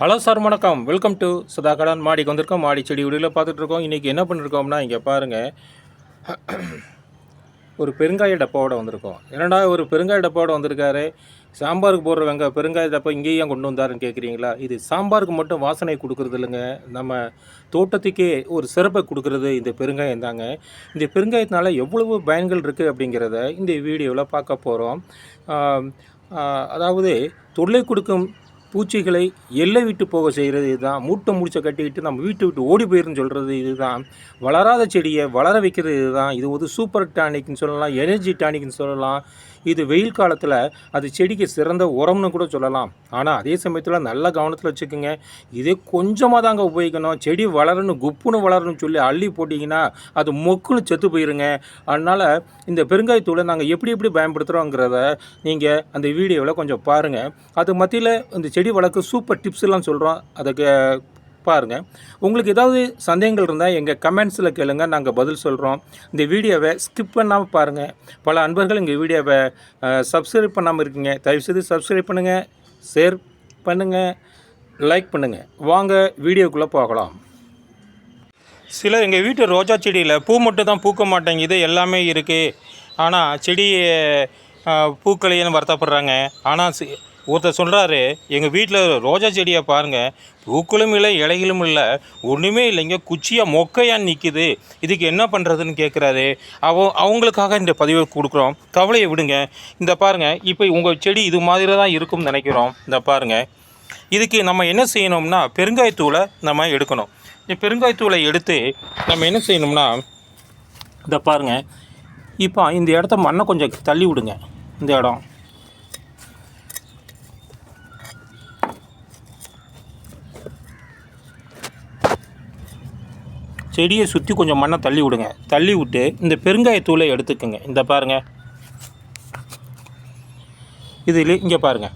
Hello sir, வணக்கம். Welcome to Sudhakaran. மாடிக்கு வந்திருக்கோம். மாடி செடி வீடியோவில் பார்த்துட்ருக்கோம். இன்றைக்கி என்ன பண்ணியிருக்கோம்னா, இங்கே பாருங்கள், ஒரு பெருங்காய டப்பாவோட வந்திருக்கோம். என்னடா ஒரு பெருங்காய டப்பாவோட வந்திருக்காரு, சாம்பாருக்கு போடுற பெருங்காய டப்பா இங்கேயும் கொண்டு வந்தாருன்னு கேட்குறீங்களா? இது சாம்பாருக்கு மட்டும் வாசனை கொடுக்குறது இல்லைங்க, நம்ம தோட்டத்துக்கே ஒரு சிறப்பை கொடுக்குறது இந்த பெருங்காயம் தாங்க. இந்த பெருங்காயத்தினால எவ்வளவு பயன்கள் இருக்குது அப்படிங்கிறத இந்த வீடியோவில் பார்க்க போகிறோம். அதாவது தொல்லை கொடுக்கும் பூச்சிகளை எல்லை விட்டு போக செய்கிறது இதுதான். மூட்டை முடிச்ச கட்டிக்கிட்டு நம்ம வீட்டை விட்டு ஓடி போயிருன்னு சொல்கிறது இதுதான். வளராத செடியை வளர வைக்கிறது இதுதான். இது ஒரு சூப்பர் டானிக்னு சொல்லலாம், எனர்ஜி டானிக்னு சொல்லலாம். இது வெயில் காலத்தில் அது செடிக்கு சிறந்த உரம்னு கூட சொல்லலாம். ஆனால் அதே சமயத்தில் நல்ல கவனத்தில் வச்சுக்கோங்க. இதே கொஞ்சமாக தாங்க உபயோகிக்கணும். செடி வளரணும், குப்புன்னு வளரணும்னு சொல்லி அள்ளி போட்டிங்கன்னா அது மொக்குன்னு செத்து போயிருங்க. அதனால் இந்த பெருங்காயத்தூளை நாங்கள் எப்படி பயன்படுத்துகிறோங்கிறத நீங்கள் அந்த வீடியோவில் கொஞ்சம் பாருங்கள். அது மத்தியில் இந்த செடி வளர்க்க சூப்பர் டிப்ஸ்லாம் சொல்கிறோம், அதுக்கு பாருங்கள். உங்களுக்கு ஏதாவது சந்தேகங்கள் இருந்தால் எங்கள் கமெண்ட்ஸில் கேளுங்க, நாங்கள் பதில் சொல்கிறோம். இந்த வீடியோவை ஸ்கிப் பண்ணாமல் பாருங்கள். பல அன்பர்கள் எங்கள் வீடியோவை சப்ஸ்கிரைப் பண்ணாமல் இருக்கீங்க. தயவுசெய்து சப்ஸ்கிரைப் பண்ணுங்கள், ஷேர் பண்ணுங்கள், லைக் பண்ணுங்கள். வாங்க வீடியோக்குள்ளே போகலாம். சிலர் எங்கள் வீட்டு ரோஜா செடியில் பூ மட்டும் தான் பூக்க மாட்டேங்குது, எல்லாமே இருக்குது, ஆனால் செடி பூக்களையும் வருத்தப்படுறாங்க. ஆனால் ஒருத்தர் சொல்கிறாரு, எங்கள் வீட்டில் ரோஜா செடியை பாருங்கள், பூக்களும் இல்லை, இலைகளும் இல்லை, ஒன்றுமே இல்லைங்க, குச்சியாக மொக்கையான்னு நிற்கிது, இதுக்கு என்ன பண்ணுறதுன்னு கேட்குறாரு. அவங்களுக்காக இந்த பதிவை கொடுக்குறோம். கவலையை விடுங்க. இந்த பாருங்கள், இப்போ உங்கள் செடி இது மாதிரி தான் இருக்கும்னு நினைக்கிறோம். இந்த பாருங்கள், இதுக்கு நம்ம என்ன செய்யணும்னா பெருங்காயத்தூளை நம்ம எடுக்கணும். இந்த பெருங்காயத்தூளை எடுத்து நம்ம என்ன செய்யணும்னா, இந்த பாருங்கள், இப்போ இந்த இடத்த மண்ணை கொஞ்சம் தள்ளி விடுங்க. இந்த இடம் செடியை சுற்றி கொஞ்சம் மண்ணை தள்ளி விடுங்க. தள்ளி விட்டு இந்த பெருங்காயத்தூளை எடுத்துக்கோங்க. இந்த பாருங்கள், இதில் இங்கே பாருங்கள்,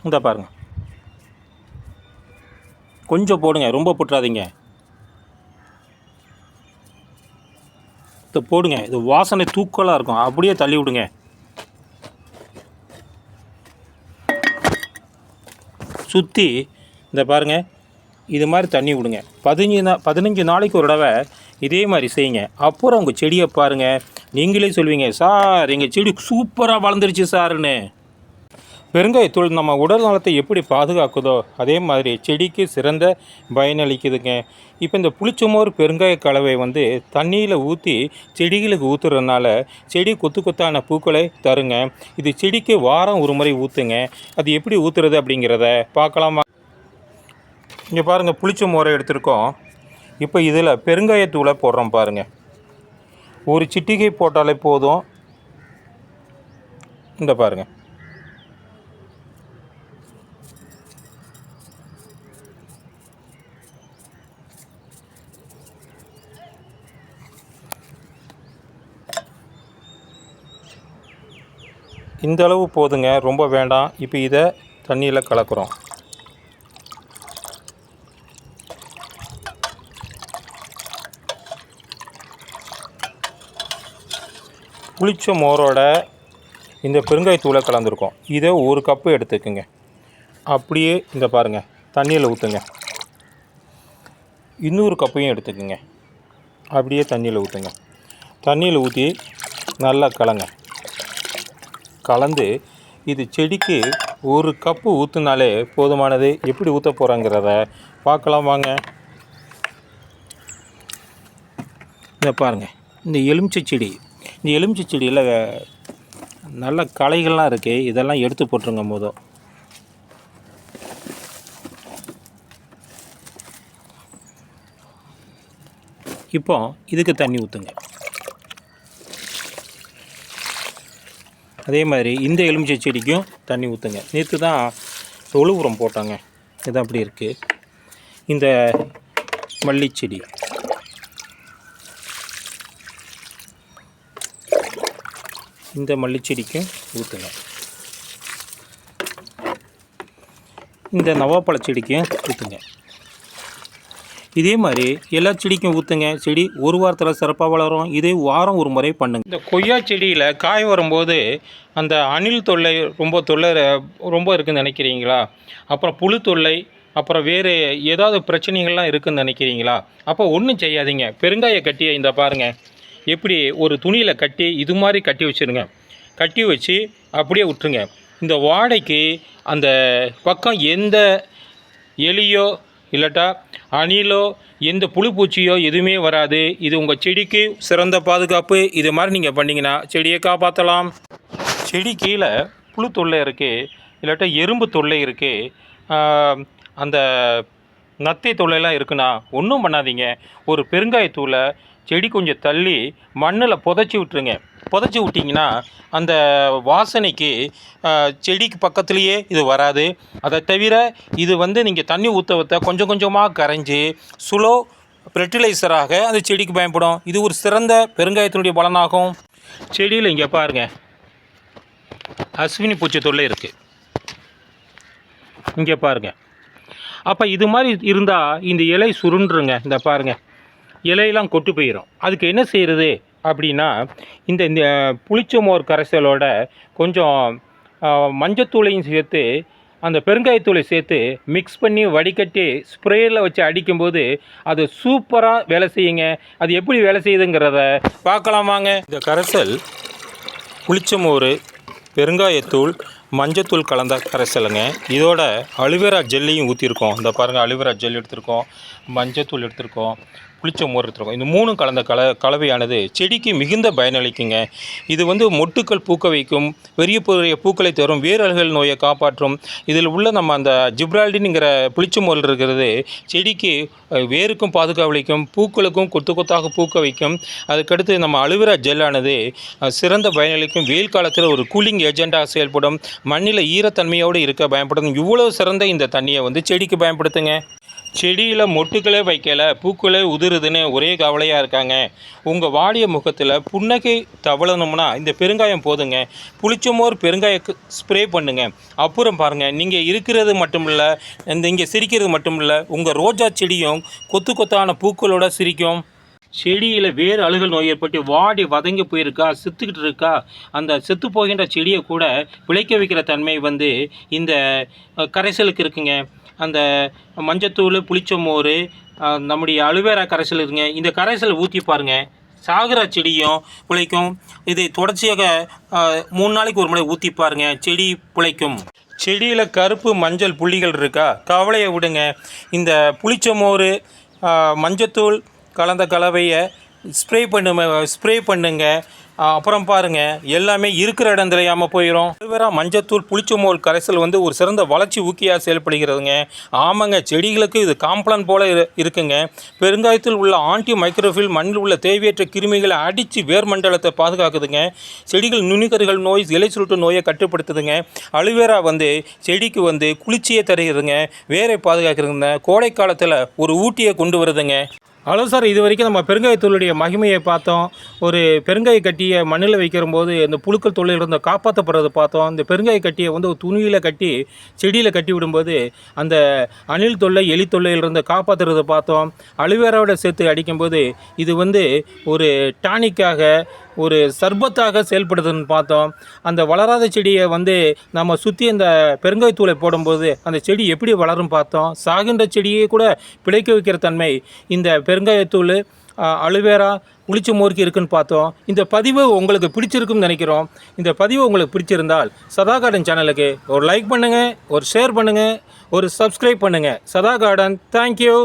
இந்த பாருங்கள், கொஞ்சம் போடுங்க, ரொம்ப போட்டுறாதீங்க. இதை போடுங்க, இது வாசனை தூக்கலாக இருக்கும். அப்படியே தள்ளி விடுங்க. சுற்றி இந்த பாருங்கள், இது மாதிரி தண்ணி விடுங்க. 15 நாளைக்கு ஒரு தடவை இதே மாதிரி செய்யுங்க. அப்புறம் உங்கள் செடியை பாருங்கள், நீங்களே சொல்வீங்க, சார் எங்கள் செடி சூப்பராக வளர்ந்துருச்சு சார்னு. பெருங்காயத்தூள் நம்ம உடல் நலத்தை எப்படி பாதுகாக்குதோ அதே மாதிரி செடிக்கு சிறந்த பயனளிக்குதுங்க. இப்போ இந்த புளிச்சமோர் பெருங்காய கலவை தண்ணியில் ஊற்றி செடிகளுக்கு ஊற்றுறதுனால செடி கொத்தான பூக்களை தருங்க. இது செடிக்கு வாரம் ஒரு முறை ஊற்றுங்க. அது எப்படி ஊற்றுறது அப்படிங்கிறத பார்க்கலாமா? இங்கே பாருங்கள், புளிச்சமோரை எடுத்துருக்கோம். இப்போ இதில் பெருங்காயத்தூளை போடுறோம் பாருங்கள். ஒரு சிட்டிகை போட்டாலே போதும். இந்த பாருங்கள், இந்த அளவு போதுங்க, ரொம்ப வேண்டாம். இப்போ இதை தண்ணியில் கலக்கிறோம். புளிச்ச மோரோட இந்த பெருங்காயத்தூளை கலந்துருக்கோம். இதை ஒரு கப்பு எடுத்துக்குங்க. அப்படியே இந்த பாருங்கள், தண்ணியில் ஊற்றுங்க. இன்னொரு கப்பையும் எடுத்துக்குங்க. அப்படியே தண்ணியில் ஊற்றுங்க. தண்ணியில் ஊற்றி நல்லா கலந்து இது செடிக்கு ஒரு கப்பு ஊற்றுனாலே போதுமானது. எப்படி ஊற்ற போகிறாங்கிறத பார்க்கலாம் வாங்க. இதை பாருங்கள், இந்த எலுமிச்சை செடியில் நல்ல களைகள்லாம் இருக்குது. இதெல்லாம் எடுத்து போட்டுருங்க போதும். இப்போ இதுக்கு தண்ணி ஊற்றுங்க. அதே மாதிரி இந்த எலுமிச்சை செடிக்கும் தண்ணி ஊற்றுங்க. நேற்று தான் தொழு உரம் போட்டாங்க, இது அப்படி இருக்குது. இந்த மல்லிச்செடி, இந்த மல்லிச்செடிக்கும் ஊற்றுங்க. இந்த நவாப்பழ செடிக்கும் ஊற்றுங்க. இதே மாதிரி எல்லா செடிக்கும் ஊற்றுங்க. செடி ஒரு வாரத்தில் சிறப்பாக வளரும். இதே வாரம் ஒரு முறை பண்ணுங்க. இந்த கொய்யா செடியில் காய் வரும்போது அந்த அணில் தொல்லை ரொம்ப இருக்குதுன்னு நினைக்கிறீங்களா? அப்புறம் புழு தொல்லை, அப்புறம் வேறு ஏதாவது பிரச்சனைகள்லாம் இருக்குதுன்னு நினைக்கிறீங்களா? அப்போ ஒன்றும் செய்யாதீங்க. பெருங்காய கட்டியை இந்த பாருங்கள், எப்படி ஒரு துணியில் கட்டி இது மாதிரி கட்டி வச்சுருங்க. கட்டி வச்சு அப்படியே விட்டுருங்க. இந்த வாடைக்கு அந்த பக்கம் எந்த எலியோ இல்லாட்டா அணிலோ எந்த புழு பூச்சியோ எதுவுமே வராது. இது உங்கள் செடிக்கு சிறந்த பாதுகாப்பு. இது மாதிரி நீங்கள் பண்ணிங்கன்னா செடியை காப்பாற்றலாம். செடி கீழே புழு தொல்லை இருக்குது, இல்லாட்டா எறும்பு தொல்லை இருக்குது, அந்த நத்தை தொல்லைலாம் இருக்குன்னா ஒன்றும் பண்ணாதீங்க. ஒரு பெருங்காயத்தூளை செடி கொஞ்சம் தள்ளி மண்ணில் புதைச்சி விட்டுருங்க. புதைச்சி விட்டிங்கன்னா அந்த வாசனைக்கு செடிக்கு பக்கத்துலேயே இது வராது. அதை தவிர இது நீங்கள் தண்ணி ஊற்ற கொஞ்சம் கொஞ்சமாக கரைஞ்சி சுலோ ஃபெர்டிலைசராக அந்த செடிக்கு பயன்படும். இது ஒரு சிறந்த பெருங்காயத்தினுடைய பலனாகும். செடியில் இங்கே பாருங்கள், அஸ்வினி பூச்சி தொல்லை இருக்குது. இங்கே பாருங்கள். அப்போ இது மாதிரி இருந்தால் இந்த இலை சுருண்டுருங்க. இந்த பாருங்கள், இலையெல்லாம் கொட்டு போயிடும். அதுக்கு என்ன செய்கிறது அப்படின்னா, இந்த புளிச்சமோர் கரைசலோட கொஞ்சம் மஞ்சத்தூளையும் சேர்த்து அந்த பெருங்காயத்தூளை சேர்த்து மிக்ஸ் பண்ணி வடிகட்டி ஸ்ப்ரேயில் வச்சு அடிக்கும்போது அது சூப்பராக வேலை செய்யுங்க. அது எப்படி வேலை செய்யுதுங்கிறத பார்க்கலாம் வாங்க. இந்த கரைசல் புளிச்சமோர், பெருங்காயத்தூள், மஞ்சத்தூள் கலந்த கரைசலுங்க. இதோட அலுவேரா ஜெல்லையும் ஊற்றிருக்கோம். இந்த பாருங்கள், அலுவேரா ஜெல் எடுத்திருக்கோம், மஞ்சத்தூள் எடுத்திருக்கோம், புளிச்ச மோர் எடுத்துருக்கோம். இந்த மூணும் கலந்த கலவையானது செடிக்கு மிகுந்த பயனளிக்குங்க. இது மொட்டுக்கள் பூக்க வைக்கும், பெரிய பெரிய பூக்களை தரும், வேரல்கள் நோயை காப்பாற்றும். இதில் உள்ள நம்ம அந்த ஜிப்ரால்டின்ங்கிற புளிச்ச மோர் இருக்கிறது செடிக்கு வேருக்கும் பாதுகாவளிக்கும், பூக்களுக்கும் கொத்து கொத்தாக பூக்க வைக்கும். அதுக்கடுத்து நம்ம அலுவேரா ஜெல்லானது சிறந்த பயனளிக்கும். வெயில் காலத்தில் ஒரு கூலிங் ஏஜெண்டாக செயல்படும். மண்ணில் ஈரத்தன்மையோடு இருக்க பயன்படும். இவ்வளோ சிறந்த இந்த தண்ணியை செடிக்கு பயன்படுத்துங்க. செடியில் மொட்டுக்களே வைக்கலை, பூக்களே உதிருதுன்னு ஒரே கவலையாக இருக்காங்க. உங்கள் வாடிய முகத்தில் புன்னகை தவளணும்னா இந்த பெருங்காயம் போதுங்க. புளிச்சமோர் பெருங்காய ஸ்ப்ரே பண்ணுங்க. அப்புறம் பாருங்கள், நீங்கள் இருக்கிறது மட்டும் இல்லை, இங்கே சிரிக்கிறது மட்டும் இல்லை, உங்கள் ரோஜா செடியும் கொத்து கொத்தான பூக்களோட சிரிக்கும். செடியில் வேறு அழுகல் நோய் ஏற்பட்டு வாடி வதங்கி போயிருக்கா, செத்துக்கிட்டு இருக்கா, அந்த செத்து போகின்ற செடியை கூட பிழைக்க வைக்கிற தன்மை இந்த கரைசலுக்கு இருக்குங்க. அந்த மஞ்சத்தூள், புளிச்சமோர், நம்முடைய அலுவேரா கரைசல் இருக்குங்க. இந்த கரைசலை ஊற்றி பாருங்கள், சாகுற செடியும் பிழைக்கும். இதை தொடர்ச்சியாக 3 நாளைக்கு ஒரு முறை ஊற்றி பாருங்கள், செடி பிழைக்கும். செடியில் கருப்பு மஞ்சள் புள்ளிகள் இருக்கா, கவலையை விடுங்க. இந்த புளிச்சமோர், மஞ்சத்தூள் கலந்த கலவையை ஸ்ப்ரே பண்ணுங்க. அப்புறம் பாருங்கள், எல்லாமே இருக்கிற இடம் தெரியாமல் போயிடும். அலுவேரா, மஞ்சத்தூள், புளிச்சமோர் கரைசல் ஒரு சிறந்த வளர்ச்சி ஊக்கியாக செயல்படுகிறதுங்க. ஆமாங்க, செடிகளுக்கு இது காம்ப்ளான் போல் இருக்குங்க. பெருங்காயத்தில் உள்ள ஆன்டி மைக்ரோஃபில் மண்ணில் உள்ள தேவையற்ற கிருமிகளை அடித்து வேர் மண்டலத்தை பாதுகாக்குதுங்க. செடிகள் நுனிக்கருகள் நோய், இலை சுருட்டு நோயை கட்டுப்படுத்துதுங்க. அலுவேரா செடிக்கு குளிர்ச்சியை தருகிறதுங்க, வேரை பாதுகாக்கிறதுங்க. கோடை காலத்தில் ஒரு ஊட்டியை கொண்டு வருதுங்க. ஹலோ சார், இது வரைக்கும் நம்ம பெருங்காயத்தூளுடைய மகிமையை பார்த்தோம். ஒரு பெருங்காய கட்டியை மண்ணில் வைக்கிறம்போது இந்த புழுக்கள் தொல்லையிலிருந்து காப்பாற்றப்படுறது பார்த்தோம். இந்த பெருங்காய கட்டியை ஒரு துணியில் கட்டி செடியில் கட்டி விடும்போது அந்த அணில் தொல்லை, எலி தொல்லையிலிருந்து காப்பாற்றுறதை பார்த்தோம். அலுவேராவோட சேர்த்து அடிக்கும்போது இது ஒரு டானிக்காக, ஒரு சர்பத்தாக செயல்படுதுன்னு பார்த்தோம். அந்த வளராத செடியை நம்ம சுற்றி அந்த பெருங்காயத்தூளை போடும்போது அந்த செடி எப்படி வளரும் பார்த்தோம். சாகின்ற செடியை கூட பிழைக்க வைக்கிற தன்மை இந்த பெருங்காயத்தூள், அலுவேரா, புளிச்சமோருக்கு இருக்குன்னு பார்த்தோம். இந்த பதிவு உங்களுக்கு பிடிச்சிருக்குன்னு நினைக்கிறோம். இந்த பதிவு உங்களுக்கு பிடிச்சிருந்தால் சதா கார்டன் சேனலுக்கு ஒரு லைக் பண்ணுங்கள், ஒரு ஷேர் பண்ணுங்கள், ஒரு சப்ஸ்கிரைப் பண்ணுங்கள். சதா கார்டன், தேங்க்யூ.